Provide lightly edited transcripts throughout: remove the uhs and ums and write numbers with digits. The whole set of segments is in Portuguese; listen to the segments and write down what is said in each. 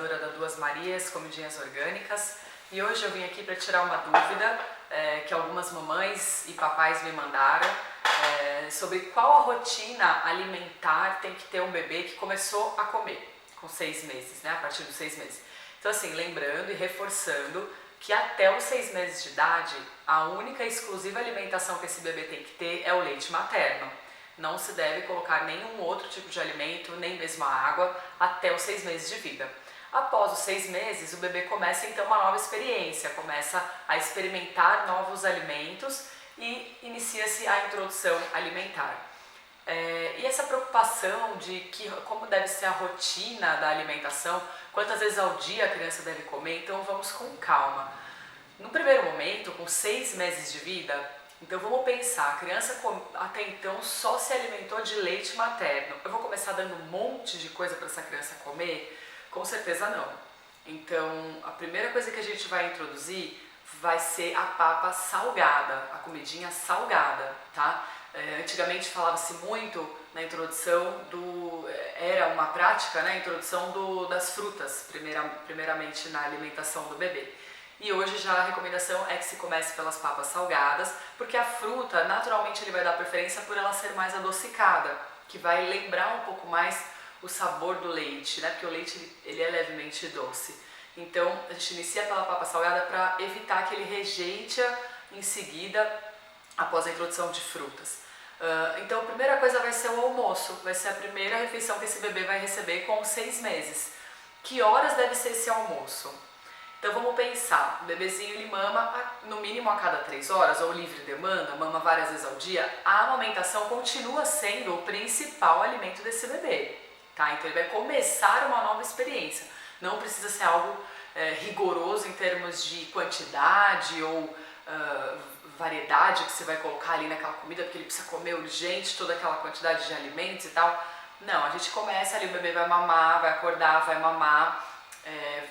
idealizadora da Duas Marias, Comidinhas Orgânicas, e hoje eu vim aqui para tirar uma dúvida que algumas mamães e papais me mandaram sobre qual a rotina alimentar tem que ter um bebê que começou a comer com 6 meses, né? A partir dos 6 meses. Então assim, lembrando e reforçando que até os 6 meses de idade, a única e exclusiva alimentação que esse bebê tem que ter é o leite materno. Não se deve colocar nenhum outro tipo de alimento, nem mesmo a água, até os 6 meses de vida. Após os 6 meses, o bebê começa então uma nova experiência, começa a experimentar novos alimentos e inicia-se a introdução alimentar. E essa preocupação de como deve ser a rotina da alimentação, quantas vezes ao dia a criança deve comer, então vamos com calma. No primeiro momento, com 6 meses de vida, então vamos pensar, a criança até então só se alimentou de leite materno. Eu vou começar dando um monte de coisa para essa criança comer? Com certeza não. Então a primeira coisa que a gente vai introduzir vai ser a papa salgada, a comidinha salgada, tá? Antigamente falava-se muito na introdução era uma prática, né? A introdução das frutas, primeiramente na alimentação do bebê. E hoje já a recomendação é que se comece pelas papas salgadas, porque a fruta, naturalmente, ele vai dar preferência por ela ser mais adocicada, que vai lembrar um pouco mais o sabor do leite, né? Porque o leite ele é levemente doce. Então a gente inicia pela papa salgada para evitar que ele rejeite-a em seguida após a introdução de frutas. Então a primeira coisa vai ser o almoço, vai ser a primeira refeição que esse bebê vai receber com 6 meses. Que horas deve ser esse almoço? Então vamos pensar, o bebezinho ele mama no mínimo a cada 3 horas, ou livre demanda, mama várias vezes ao dia, a amamentação continua sendo o principal alimento desse bebê, tá? Então ele vai começar uma nova experiência, não precisa ser algo rigoroso em termos de quantidade ou variedade que você vai colocar ali naquela comida, porque ele precisa comer urgente toda aquela quantidade de alimentos e tal. Não, a gente começa ali, o bebê vai mamar, vai acordar, vai mamar,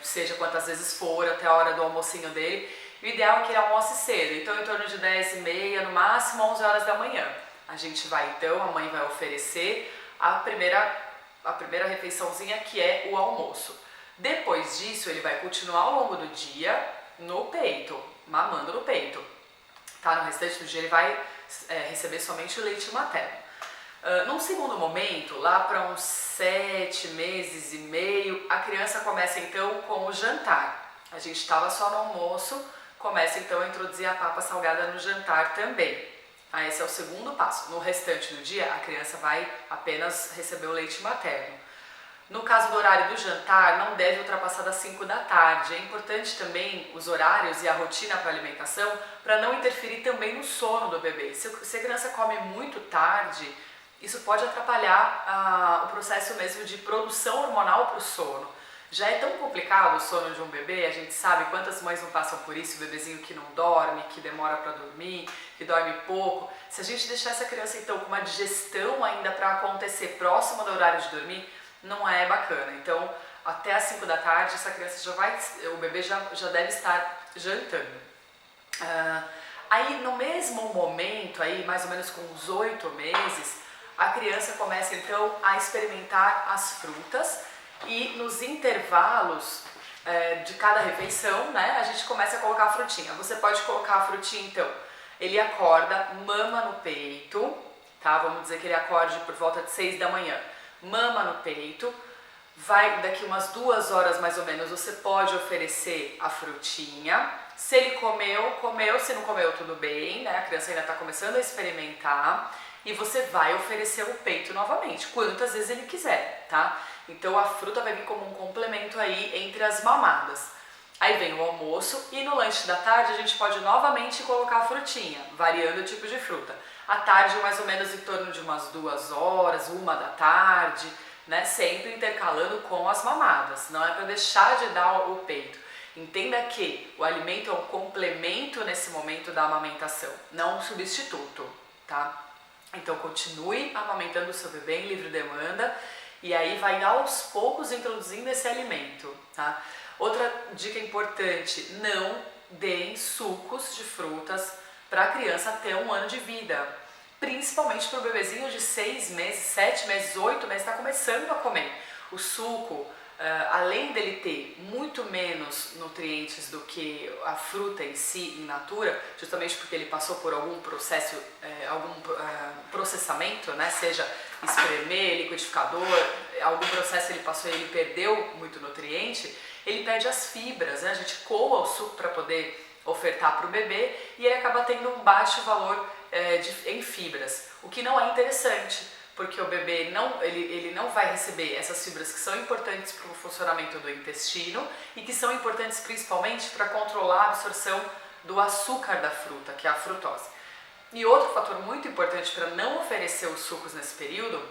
seja quantas vezes for, até a hora do almocinho dele. O ideal é que ele almoce cedo, então em torno de 10h30, no máximo 11 horas da manhã. A gente vai então, a mãe vai oferecer a primeira refeiçãozinha, que é o almoço. Depois disso, ele vai continuar ao longo do dia no peito, mamando no peito. Tá? No restante do dia ele vai receber somente o leite materno. Num segundo momento, lá para uns 7 meses e meio, a criança começa então com o jantar. A gente estava só no almoço, começa então a introduzir a papa salgada no jantar também. Esse é o segundo passo. No restante do dia, a criança vai apenas receber o leite materno. No caso do horário do jantar, não deve ultrapassar das 5 da tarde. É importante também os horários e a rotina para alimentação para não interferir também no sono do bebê. Se a criança come muito tarde, isso pode atrapalhar o processo mesmo de produção hormonal para o sono. Já é tão complicado o sono de um bebê, a gente sabe quantas mães não passam por isso, o bebezinho que não dorme, que demora para dormir, que dorme pouco. Se a gente deixar essa criança então com uma digestão ainda para acontecer próximo do horário de dormir, não é bacana. Então, até às 5 da tarde, essa criança o bebê já deve estar jantando. Aí, no mesmo momento, aí, mais ou menos com uns 8 meses, a criança começa então a experimentar as frutas e nos intervalos de cada refeição, né, a gente começa a colocar a frutinha. Você pode colocar a frutinha, então, ele acorda, mama no peito, tá? Vamos dizer que ele acorde por volta de 6 da manhã. Mama no peito, daqui umas 2 horas mais ou menos, você pode oferecer a frutinha. Se ele comeu, se não comeu, tudo bem, né? A criança ainda está começando a experimentar. E você vai oferecer o peito novamente, quantas vezes ele quiser, tá? Então a fruta vai vir como um complemento aí entre as mamadas. Aí vem o almoço e no lanche da tarde a gente pode novamente colocar a frutinha, variando o tipo de fruta. À tarde, mais ou menos em torno de umas 2 horas, 1 da tarde, né? Sempre intercalando com as mamadas, não é para deixar de dar o peito. Entenda que o alimento é um complemento nesse momento da amamentação, não um substituto, tá? Então continue amamentando o seu bebê em livre demanda e aí vai aos poucos introduzindo esse alimento, tá? Outra dica importante, não deem sucos de frutas para a criança até 1 ano de vida. Principalmente para o bebezinho de 6 meses, 7 meses, 8 meses, está começando a comer. O suco além dele ter muito menos nutrientes do que a fruta em si, in natura, justamente porque ele passou por algum processo, processamento, né? Seja espremer, liquidificador, algum processo ele passou e ele perdeu muito nutriente, ele perde as fibras, né? A gente coa o suco para poder ofertar para o bebê e ele acaba tendo um baixo valor em fibras, o que não é interessante, porque o bebê ele não vai receber essas fibras que são importantes para o funcionamento do intestino e que são importantes principalmente para controlar a absorção do açúcar da fruta, que é a frutose. E outro fator muito importante para não oferecer os sucos nesse período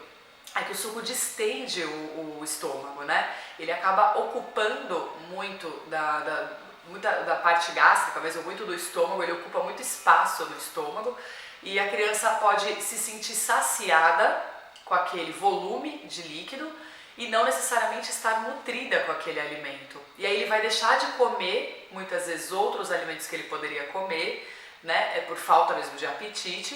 é que o suco distende o estômago, né? Ele acaba ocupando muito da parte gástrica, mesmo muito do estômago, ele ocupa muito espaço no estômago e a criança pode se sentir saciada com aquele volume de líquido e não necessariamente estar nutrida com aquele alimento. E aí ele vai deixar de comer, muitas vezes, outros alimentos que ele poderia comer, né, por falta mesmo de apetite,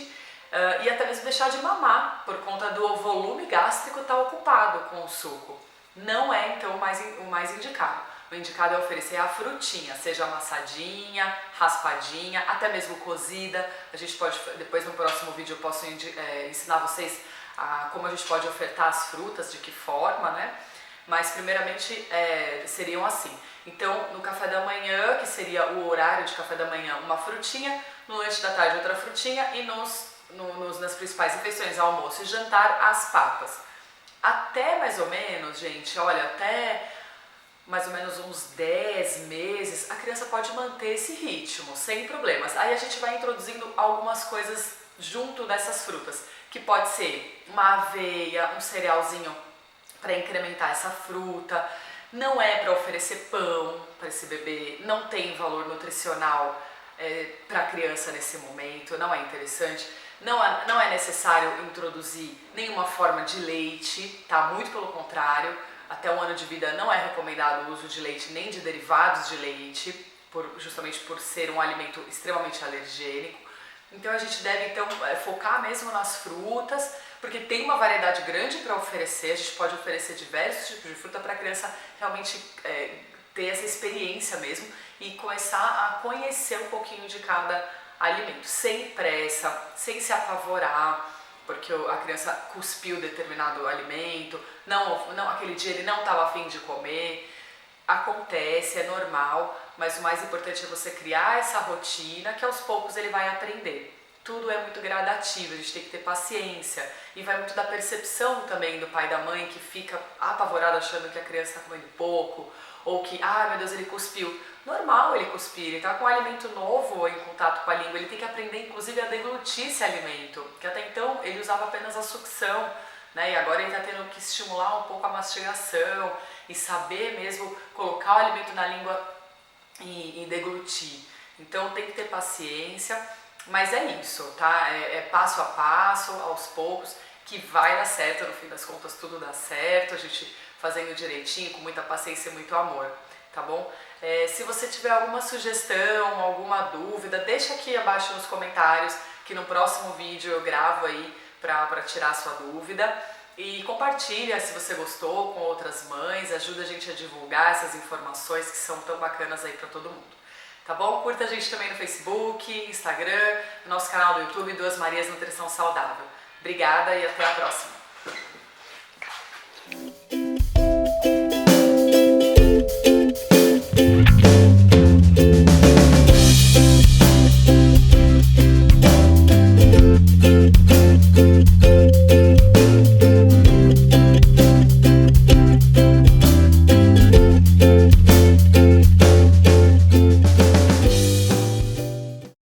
e até mesmo deixar de mamar, por conta do volume gástrico estar ocupado com o suco. Não é, então, o mais indicado. O indicado é oferecer a frutinha, seja amassadinha, raspadinha, até mesmo cozida. A gente pode, depois no próximo vídeo eu posso ensinar vocês como a gente pode ofertar as frutas, de que forma, né? Mas primeiramente seriam assim. Então no café da manhã, que seria o horário de café da manhã, uma frutinha, no lanche da tarde outra frutinha e nas principais refeições, almoço e jantar, as papas. Até mais ou menos, gente, olha, até mais ou menos uns 10 meses, a criança pode manter esse ritmo, sem problemas. Aí a gente vai introduzindo algumas coisas junto dessas frutas, que pode ser uma aveia, um cerealzinho para incrementar essa fruta. Não é para oferecer pão para esse bebê, não tem valor nutricional para a criança nesse momento, não é interessante. Não é necessário introduzir nenhuma forma de leite, tá? Muito pelo contrário, até 1 ano de vida não é recomendado o uso de leite nem de derivados de leite, justamente por ser um alimento extremamente alergênico. Então a gente deve focar mesmo nas frutas, porque tem uma variedade grande para oferecer, a gente pode oferecer diversos tipos de fruta para a criança realmente ter essa experiência mesmo e começar a conhecer um pouquinho de cada alimento, sem pressa, sem se apavorar, porque a criança cuspiu determinado alimento, aquele dia ele não estava a fim de comer. Acontece, é normal, mas o mais importante é você criar essa rotina que aos poucos ele vai aprender. Tudo é muito gradativo, a gente tem que ter paciência e vai muito da percepção também do pai e da mãe que fica apavorado achando que a criança está comendo pouco ou que, meu Deus, ele cuspiu. Normal ele cuspir, ele está com um alimento novo em contato com a língua, ele tem que aprender inclusive a deglutir esse alimento, que até então ele usava apenas a sucção, né? E agora ele está tendo que estimular um pouco a mastigação e saber mesmo colocar o alimento na língua e deglutir. Então tem que ter paciência, mas é isso, tá? É passo a passo, aos poucos, que vai dar certo, no fim das contas tudo dá certo, a gente fazendo direitinho, com muita paciência e muito amor, tá bom? Se você tiver alguma sugestão, alguma dúvida, deixa aqui abaixo nos comentários, que no próximo vídeo eu gravo aí para tirar a sua dúvida. E compartilha se você gostou com outras mães, ajuda a gente a divulgar essas informações que são tão bacanas aí para todo mundo. Tá bom? Curta a gente também no Facebook, Instagram, no nosso canal do YouTube, Duas Marias Nutrição Saudável. Obrigada e até a próxima!